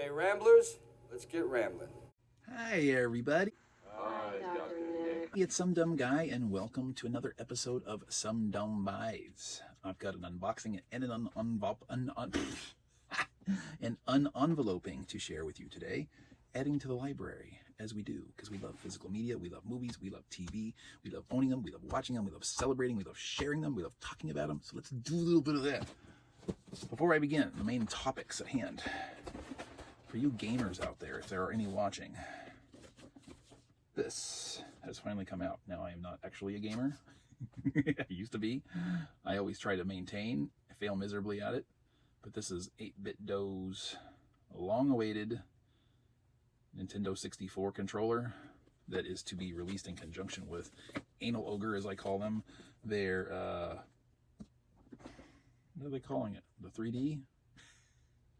Okay, Ramblers, let's get rambling. Hi, everybody. Hi, Dr. Nick. It's Some Dumb Guy, and welcome to another episode of SumDumBuys. I've got an unboxing and an unenveloping to share with you today, adding to the library, as we do, because we love physical media, we love movies, we love TV, we love owning them, we love watching them, we love celebrating, we love sharing them, we love talking about them. So let's do a little bit of that. Before I begin, the main topics at hand. For you gamers out there, if there are any watching, this has finally come out. Now, I am not actually a gamer. I used to be. I always try to maintain. I fail miserably at it. But this is 8BitDo's long-awaited Nintendo 64 controller that is to be released in conjunction with Anal Ogre, as I call them. Their, what are they calling it? The 3D?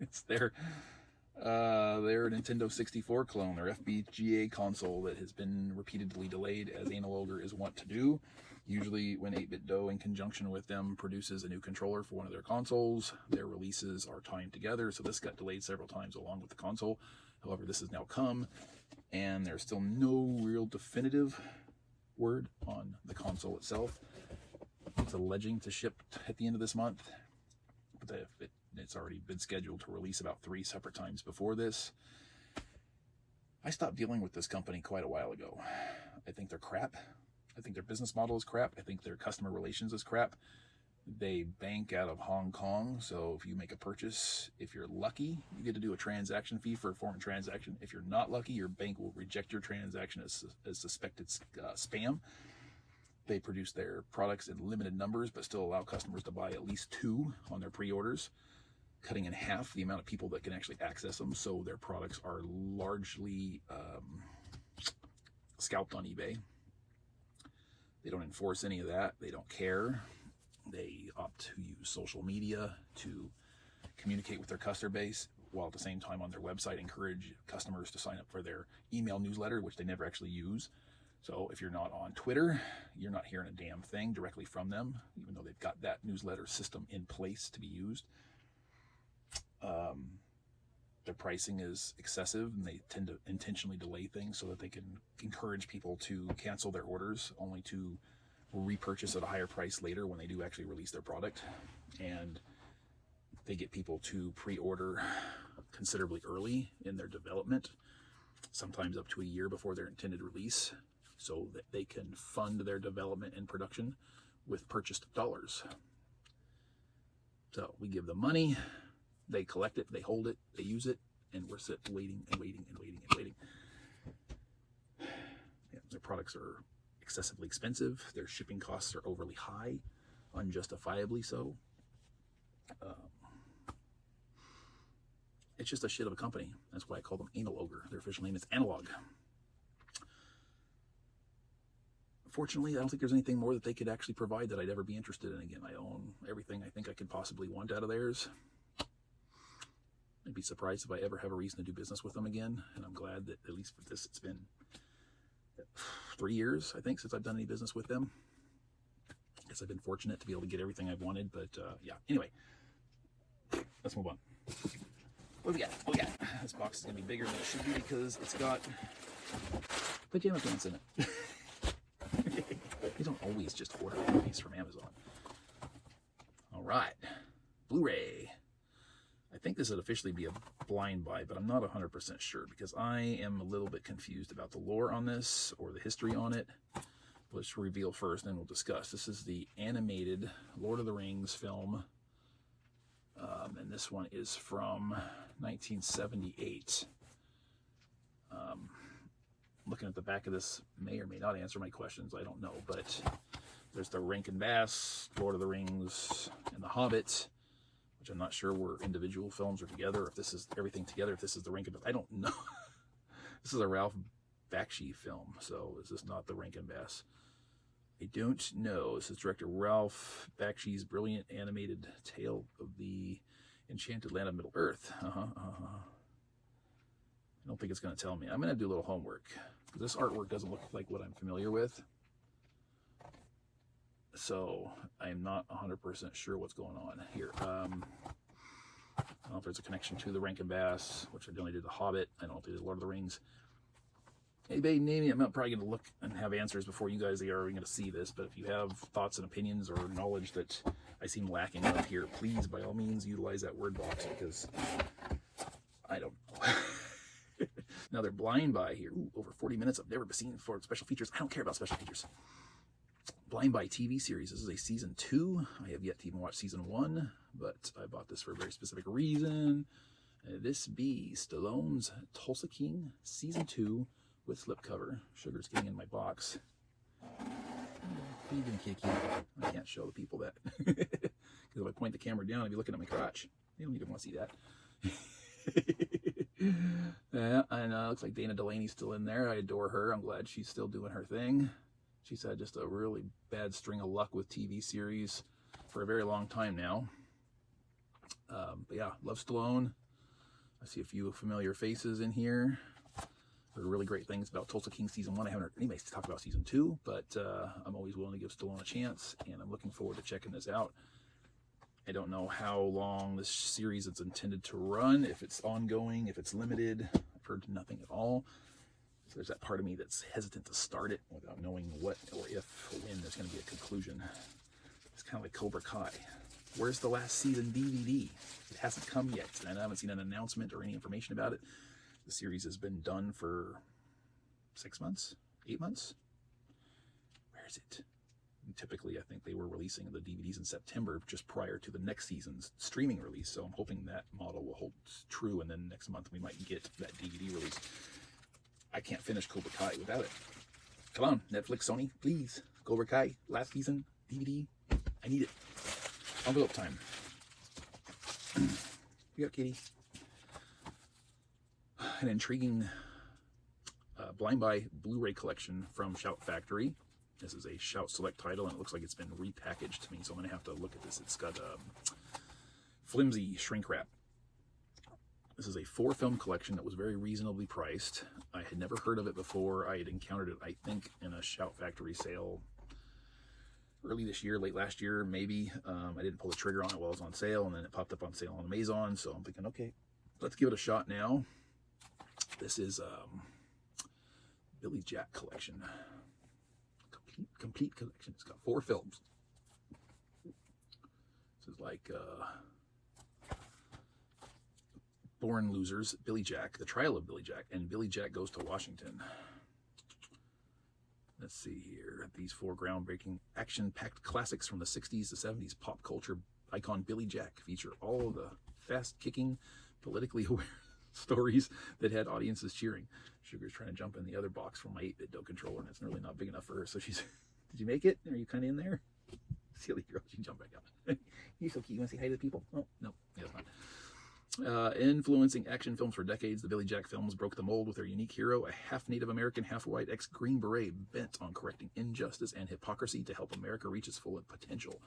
It's their Nintendo 64 clone, their FPGA console that has been repeatedly delayed, as Anal Ogre is wont to do. Usually when 8BitDo, in conjunction with them, produces a new controller for one of their consoles, their releases are timed together, so this got delayed several times along with the console. However, this has now come, and there's still no real definitive word on the console itself. It's alleging to ship at the end of this month, but it's already been scheduled to release about 3 separate times before this. I stopped dealing with this company quite a while ago. I think they're crap. I think their business model is crap. I think their customer relations is crap. They bank out of Hong Kong, so if you make a purchase, if you're lucky, you get to do a transaction fee for a foreign transaction. If you're not lucky, your bank will reject your transaction as suspected spam. They produce their products in limited numbers, but still allow customers to buy at least 2 on their pre-orders, cutting in half the amount of people that can actually access them. So their products are largely scalped on eBay. They don't enforce any of that. They don't care. They opt to use social media to communicate with their customer base, while at the same time on their website encourage customers to sign up for their email newsletter, which they never actually use. So if you're not on Twitter, you're not hearing a damn thing directly from them, even though they've got that newsletter system in place to be used. Their pricing is excessive, and they tend to intentionally delay things so that they can encourage people to cancel their orders, only to repurchase at a higher price later when they do actually release their product. And they get people to pre-order considerably early in their development, sometimes up to a year before their intended release, so that they can fund their development and production with purchased dollars. So we give them money, they collect it, they hold it, they use it, and we're waiting and waiting and waiting and waiting. Yeah, their products are excessively expensive. Their shipping costs are overly high, unjustifiably so. It's just a shit of a company. That's why I call them Anal Ogre. Their official name is Analog. Fortunately, I don't think there's anything more that they could actually provide that I'd ever be interested in again. I own everything I think I could possibly want out of theirs. I'd be surprised if I ever have a reason to do business with them again, and I'm glad that at least for this, it's been 3 years, I think, since I've done any business with them. I guess I've been fortunate to be able to get everything I've wanted, but yeah. Anyway, let's move on. What do we got? What do we got? This box is going to be bigger than it should be because it's got pajama pants in it. You don't always just order movies from Amazon. All right, Blu-ray. I think this would officially be a blind buy, but I'm not 100% sure because I am a little bit confused about the lore on this or the history on it. Let's reveal first, and then we'll discuss. This is the animated Lord of the Rings film, and this one is from 1978. Looking at the back of this may or may not answer my questions. I don't know, but there's the Rankin Bass, Lord of the Rings, and The Hobbit, which I'm not sure were individual films or together, if this is everything together, if this is the Rankin Bass. I don't know. This is a Ralph Bakshi film, so is this not the Rankin Bass? I don't know. This is director Ralph Bakshi's brilliant animated tale of the enchanted land of Middle Earth. I don't think it's going to tell me. I'm going to do a little homework. This artwork doesn't look like what I'm familiar with. So I'm not 100% sure what's going on here. don't know if there's a connection to the Rankin Bass, which I only did The Hobbit. I don't know if they did Lord of the Rings. Anybody name me? I'm not probably going to look and have answers before you guys are going to see this, but if you have thoughts and opinions or knowledge that I seem lacking up here, please, by all means, utilize that word box, because I don't know. Now they're blind buy here. Ooh, over 40 minutes. I've never been seen for special features. I don't care about special features. Blind buy TV series. This is a season 2. I have yet to even watch season 1, but I bought this for a very specific reason. This be Stallone's Tulsa King season 2 with slipcover. Sugar's getting in my box. Feeding Kiki. I can't show the people that. Because if I point the camera down, I'd be looking at my crotch. They don't even want to see that. Yeah, and looks like Dana Delaney's still in there. I adore her. I'm glad she's still doing her thing. She's had just a really bad string of luck with TV series for a very long time now. But yeah, love Stallone. I see a few familiar faces in here. Heard really great things about Tulsa King season 1. I haven't heard anybody talk about season 2, but I'm always willing to give Stallone a chance, and I'm looking forward to checking this out. I don't know how long this series is intended to run, if it's ongoing, if it's limited. I've heard nothing at all. So there's that part of me that's hesitant to start it without knowing what or if or when there's going to be a conclusion. It's kind of like Cobra Kai. Where's the last season DVD? It hasn't come yet, and I haven't seen an announcement or any information about it. The series has been done for 6 months, 8 months. Where is it? And typically, I think they were releasing the DVDs in September, just prior to the next season's streaming release. So I'm hoping that model will hold true, and then next month we might get that DVD release. I can't finish Cobra Kai without it. Come on, Netflix, Sony, please. Cobra Kai, last season, DVD. I need it. Envelope time. You got kitty. An intriguing blind buy Blu-ray collection from Shout Factory. This is a Shout Select title, and it looks like it's been repackaged to me, so I'm going to have to look at this. It's got flimsy shrink wrap. This is a 4-film collection that was very reasonably priced. I had never heard of it before. I had encountered it, I think, in a Shout Factory sale early this year, late last year, maybe. I didn't pull the trigger on it while it was on sale, and then it popped up on sale on Amazon, so I'm thinking, okay, let's give it a shot now. This is Billy Jack collection. Complete collection. It's got 4 films. This is like Born Losers, Billy Jack, The Trial of Billy Jack, and Billy Jack Goes to Washington. Let's see here. These 4 groundbreaking action-packed classics from the 60s to 70s pop culture icon Billy Jack feature all of the fast-kicking, politically aware stories that had audiences cheering. Sugar's trying to jump in the other box from my 8-bit dough controller, and it's really not big enough for her. So she's, did you make it? Are you kind of in there? Silly girl, she can jump back out. You're so cute. You want to say hi to the people? Oh, no, yes, not. Influencing action films for decades, the Billy Jack films broke the mold with their unique hero, a half-Native American, half-white ex-Green Beret bent on correcting injustice and hypocrisy to help America reach its full potential.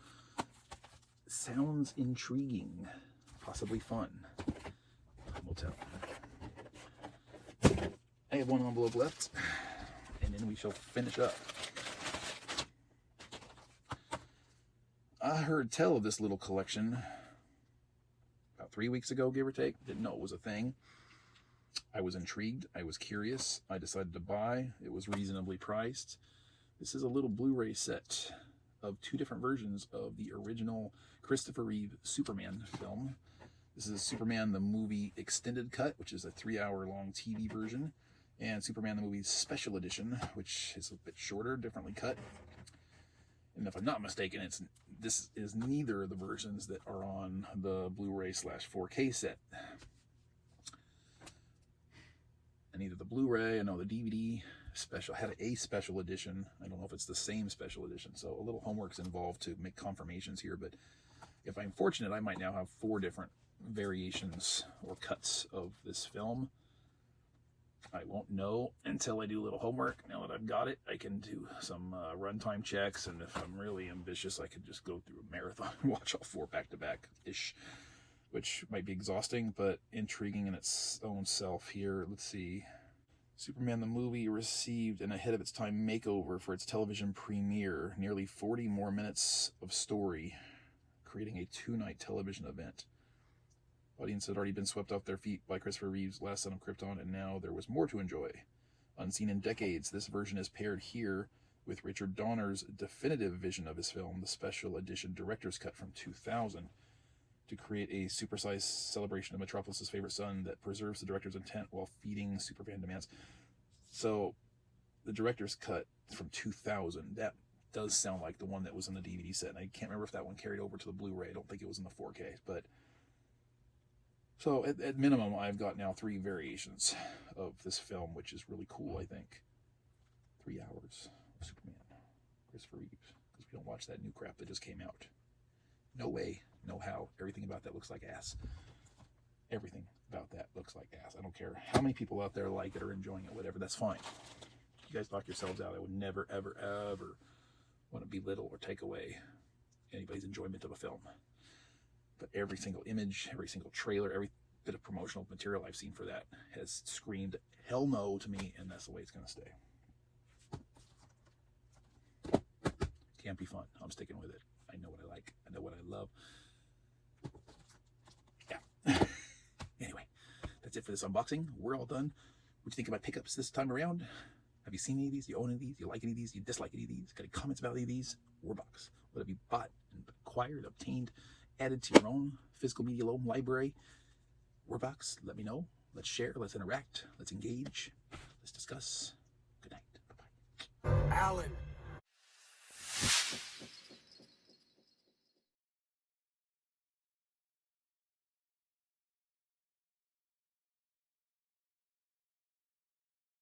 Sounds intriguing, possibly fun. We'll tell. I have 1 envelope left, and then we shall finish up. I heard tell of this little collection about 3 weeks ago, give or take. Didn't know it was a thing. I was intrigued. I was curious. I decided to buy. It was reasonably priced. This is a little Blu-ray set of 2 different versions of the original Christopher Reeve Superman film. This is Superman the Movie Extended Cut, which is a 3-hour-long TV version, and Superman the Movie Special Edition, which is a bit shorter, differently cut. And if I'm not mistaken, this is neither of the versions that are on the Blu-ray/4K set. And either the Blu-ray, I know the DVD special had a special edition. I don't know if it's the same special edition, so a little homework's involved to make confirmations here. But if I'm fortunate, I might now have 4 different variations or cuts of this film. I won't know until I do a little homework. Now that I've got it, I can do some runtime checks, and if I'm really ambitious, I could just go through a marathon and watch all 4 back-to-back-ish, which might be exhausting, but intriguing in its own self here. Let's see. Superman the Movie received an ahead-of-its-time makeover for its television premiere. Nearly 40 more minutes of story, creating a 2-night television event. Audience had already been swept off their feet by Christopher Reeve's Last Son of Krypton, and now there was more to enjoy. Unseen in decades, this version is paired here with Richard Donner's definitive vision of his film, the special edition director's cut from 2000, to create a supersized celebration of Metropolis's favorite son that preserves the director's intent while feeding superfan demands. So, the director's cut from 2000, that does sound like the one that was in the DVD set, and I can't remember if that one carried over to the Blu-ray. I don't think it was in the 4K, but so at minimum, I've got now 3 variations of this film, which is really cool, I think. 3 hours of Superman, Christopher Reeves, because we don't watch that new crap that just came out. No way, no how. Everything about that looks like ass. Everything about that looks like ass. I don't care how many people out there like it or enjoying it, whatever, that's fine. You guys knock yourselves out. I would never, ever, ever want to belittle or take away anybody's enjoyment of a film. But every single image, every single trailer, every bit of promotional material I've seen for that has screamed hell no to me, and that's the way it's going to stay. Can't be fun. I'm sticking with it. I know what I like. I know what I love. Yeah. Anyway, that's it for this unboxing. We're all done. What do you think of my pickups this time around? Have you seen any of these? Do you own any of these? Do you like any of these? Do you dislike any of these? Got any comments about any of these? Warbox. What have you bought and acquired, obtained, added to your own physical media loan library? Warbox, let me know. Let's share. Let's interact. Let's engage. Let's discuss. Good night. Bye-bye. Alan.